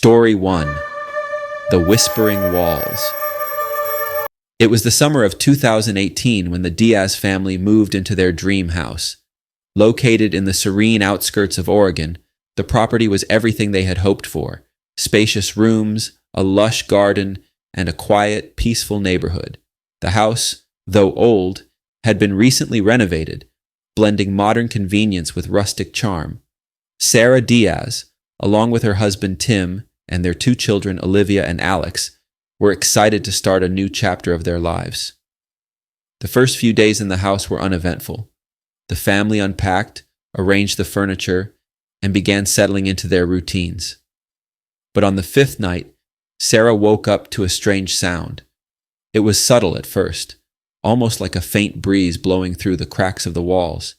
Story 1. The Whispering Walls. It was the summer of 2018 when the Diaz family moved into their dream house. Located in the serene outskirts of Oregon, the property was everything they had hoped for: spacious rooms, a lush garden, and a quiet, peaceful neighborhood. The house, though old, had been recently renovated, blending modern convenience with rustic charm. Sarah Diaz, along with her husband Tim and their two children Olivia and Alex, were excited to start a new chapter of their lives. The first few days in the house were uneventful. The family unpacked, arranged the furniture, and began settling into their routines. But on the fifth night, Sarah woke up to a strange sound. It was subtle at first, almost like a faint breeze blowing through the cracks of the walls.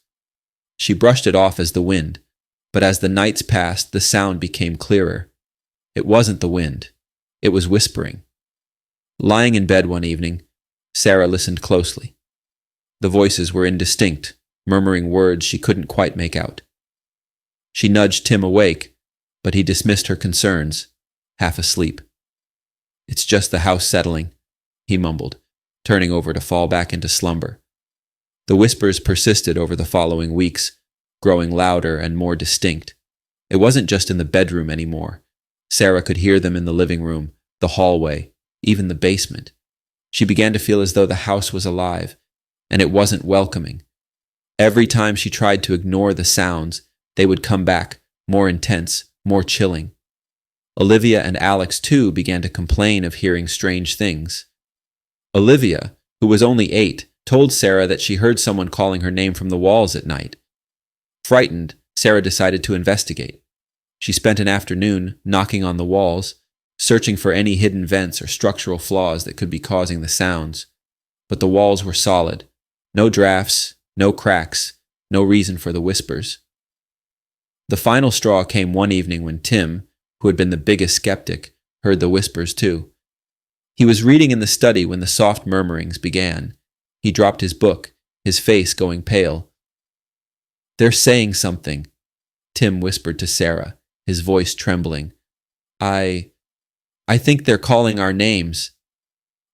She brushed it off as the wind, but as the nights passed, the sound became clearer. It wasn't the wind. It was whispering. Lying in bed one evening, Sarah listened closely. The voices were indistinct, murmuring words she couldn't quite make out. She nudged Tim awake, but he dismissed her concerns, half asleep. "It's just the house settling," he mumbled, turning over to fall back into slumber. The whispers persisted over the following weeks, growing louder and more distinct. It wasn't just in the bedroom anymore. Sarah could hear them in the living room, the hallway, even the basement. She began to feel as though the house was alive, and it wasn't welcoming. Every time she tried to ignore the sounds, they would come back, more intense, more chilling. Olivia and Alex, too, began to complain of hearing strange things. Olivia, who was only 8, told Sarah that she heard someone calling her name from the walls at night. Frightened, Sarah decided to investigate. She spent an afternoon knocking on the walls, searching for any hidden vents or structural flaws that could be causing the sounds. But the walls were solid. No drafts, no cracks, no reason for the whispers. The final straw came one evening when Tim, who had been the biggest skeptic, heard the whispers too. He was reading in the study when the soft murmurings began. He dropped his book, his face going pale. "They're saying something," Tim whispered to Sarah, his voice trembling. I think they're calling our names."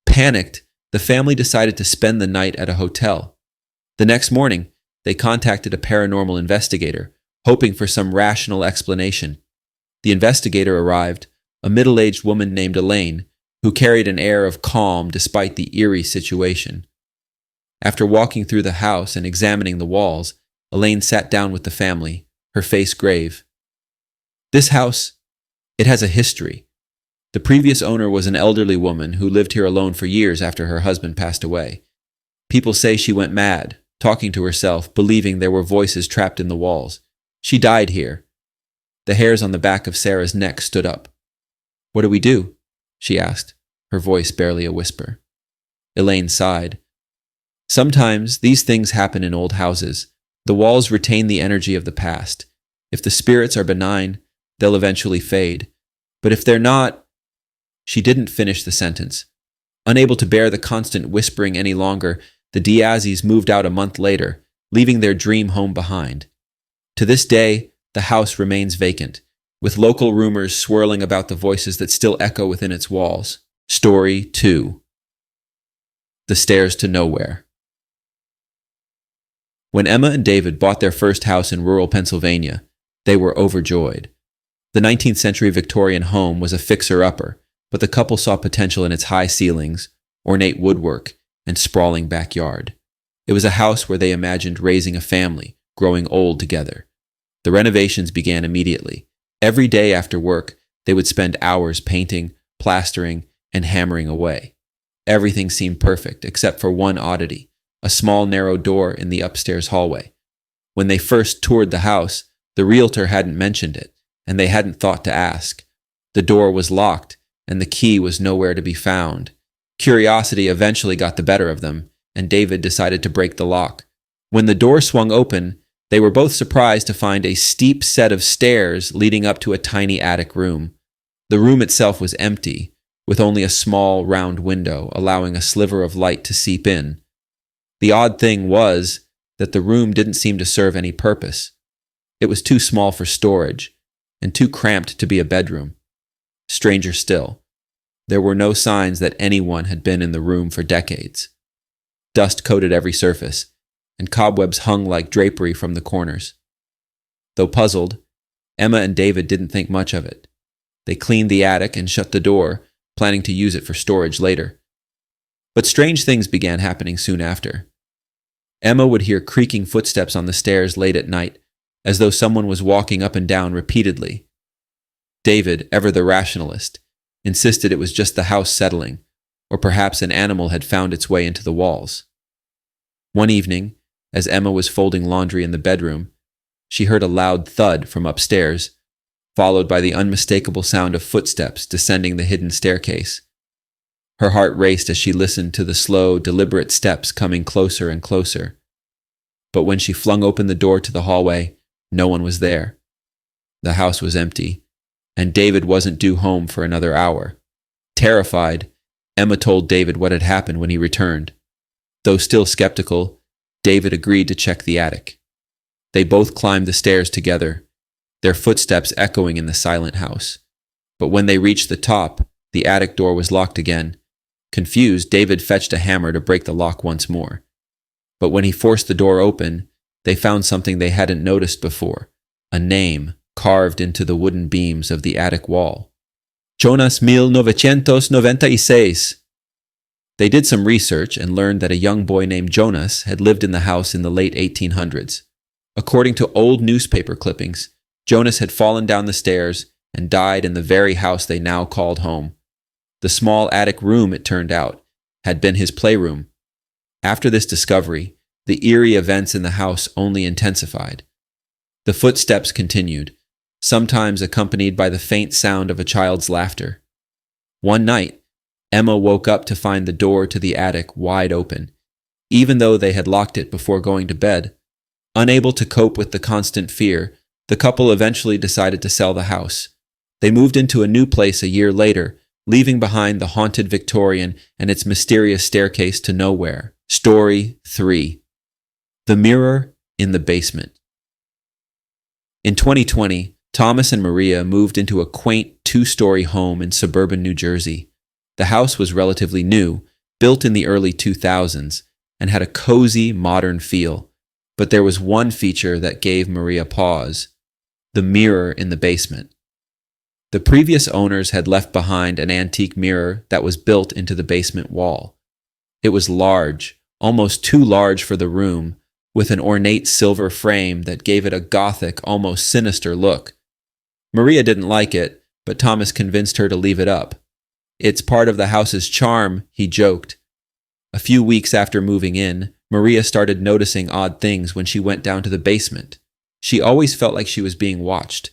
Panicked, the family decided to spend the night at a hotel. The next morning, they contacted a paranormal investigator, hoping for some rational explanation. The investigator arrived, a middle-aged woman named Elaine, who carried an air of calm despite the eerie situation. After walking through the house and examining the walls, Elaine sat down with the family, her face grave. "This house, it has a history. The previous owner was an elderly woman who lived here alone for years after her husband passed away. People say she went mad, talking to herself, believing there were voices trapped in the walls. She died here." The hairs on the back of Sarah's neck stood up. "What do we do?" she asked, her voice barely a whisper. Elaine sighed. "Sometimes these things happen in old houses. The walls retain the energy of the past. If the spirits are benign, they'll eventually fade. But if they're not—" She didn't finish the sentence. Unable to bear the constant whispering any longer, the Diazes moved out a month later, leaving their dream home behind. To this day, the house remains vacant, with local rumors swirling about the voices that still echo within its walls. Story 2. The Stairs to Nowhere. When Emma and David bought their first house in rural Pennsylvania, they were overjoyed. The 19th century Victorian home was a fixer-upper, but the couple saw potential in its high ceilings, ornate woodwork, and sprawling backyard. It was a house where they imagined raising a family, growing old together. The renovations began immediately. Every day after work, they would spend hours painting, plastering, and hammering away. Everything seemed perfect except for one oddity: a small narrow door in the upstairs hallway. When they first toured the house, the realtor hadn't mentioned it, and they hadn't thought to ask. The door was locked, and the key was nowhere to be found. Curiosity eventually got the better of them, and David decided to break the lock. When the door swung open, they were both surprised to find a steep set of stairs leading up to a tiny attic room. The room itself was empty, with only a small, round window allowing a sliver of light to seep in. The odd thing was that the room didn't seem to serve any purpose. It was too small for storage, and too cramped to be a bedroom. Stranger still, there were no signs that anyone had been in the room for decades. Dust coated every surface, and cobwebs hung like drapery from the corners. Though puzzled, Emma and David didn't think much of it. They cleaned the attic and shut the door, planning to use it for storage later. But strange things began happening soon after. Emma would hear creaking footsteps on the stairs late at night, as though someone was walking up and down repeatedly. David, ever the rationalist, insisted it was just the house settling, or perhaps an animal had found its way into the walls. One evening, as Emma was folding laundry in the bedroom, she heard a loud thud from upstairs, followed by the unmistakable sound of footsteps descending the hidden staircase. Her heart raced as she listened to the slow, deliberate steps coming closer and closer. But when she flung open the door to the hallway, no one was there. The house was empty, and David wasn't due home for another hour. Terrified, Emma told David what had happened when he returned. Though still skeptical, David agreed to check the attic. They both climbed the stairs together, their footsteps echoing in the silent house. But when they reached the top, the attic door was locked again. Confused, David fetched a hammer to break the lock once more. But when he forced the door open, they found something they hadn't noticed before, a name carved into the wooden beams of the attic wall. Jonas 1996. They did some research and learned that a young boy named Jonas had lived in the house in the late 1800s. According to old newspaper clippings, Jonas had fallen down the stairs and died in the very house they now called home. The small attic room, it turned out, had been his playroom. After this discovery, the eerie events in the house only intensified. The footsteps continued, sometimes accompanied by the faint sound of a child's laughter. One night, Emma woke up to find the door to the attic wide open, even though they had locked it before going to bed. Unable to cope with the constant fear, the couple eventually decided to sell the house. They moved into a new place a year later, leaving behind the haunted Victorian and its mysterious staircase to nowhere. Story 3. The Mirror in the Basement. In 2020, Thomas and Maria moved into a quaint 2-story home in suburban New Jersey. The house was relatively new, built in the early 2000s, and had a cozy, modern feel. But there was one feature that gave Maria pause: the mirror in the basement. The previous owners had left behind an antique mirror that was built into the basement wall. It was large, almost too large for the room, with an ornate silver frame that gave it a gothic, almost sinister look. Maria didn't like it, but Thomas convinced her to leave it up. "It's part of the house's charm," he joked. A few weeks after moving in, Maria started noticing odd things when she went down to the basement. She always felt like she was being watched,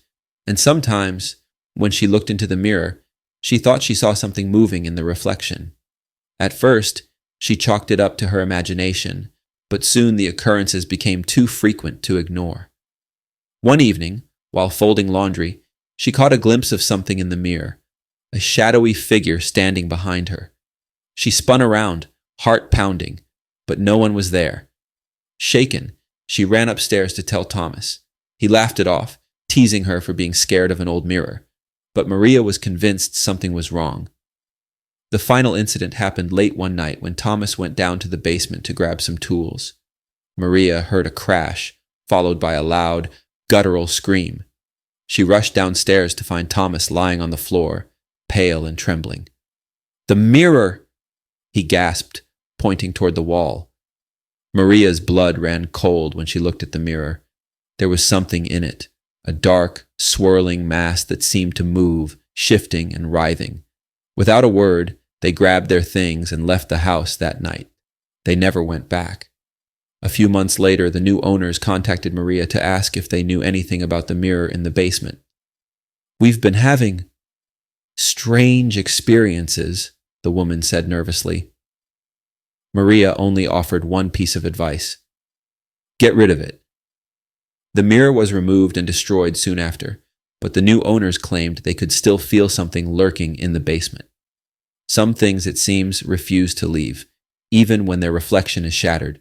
and sometimes, when she looked into the mirror, she thought she saw something moving in the reflection. At first, she chalked it up to her imagination, but soon the occurrences became too frequent to ignore. One evening, while folding laundry, she caught a glimpse of something in the mirror, a shadowy figure standing behind her. She spun around, heart pounding, but no one was there. Shaken, she ran upstairs to tell Thomas. He laughed it off, teasing her for being scared of an old mirror. But Maria was convinced something was wrong. The final incident happened late one night when Thomas went down to the basement to grab some tools. Maria heard a crash, followed by a loud, guttural scream. She rushed downstairs to find Thomas lying on the floor, pale and trembling. "The mirror!" he gasped, pointing toward the wall. Maria's blood ran cold when she looked at the mirror. There was something in it, a dark, swirling mass that seemed to move, shifting and writhing. Without a word, they grabbed their things and left the house that night. They never went back. A few months later, the new owners contacted Maria to ask if they knew anything about the mirror in the basement. "We've been having strange experiences," the woman said nervously. Maria only offered one piece of advice: "Get rid of it." The mirror was removed and destroyed soon after, but the new owners claimed they could still feel something lurking in the basement. Some things, it seems, refuse to leave, even when their reflection is shattered.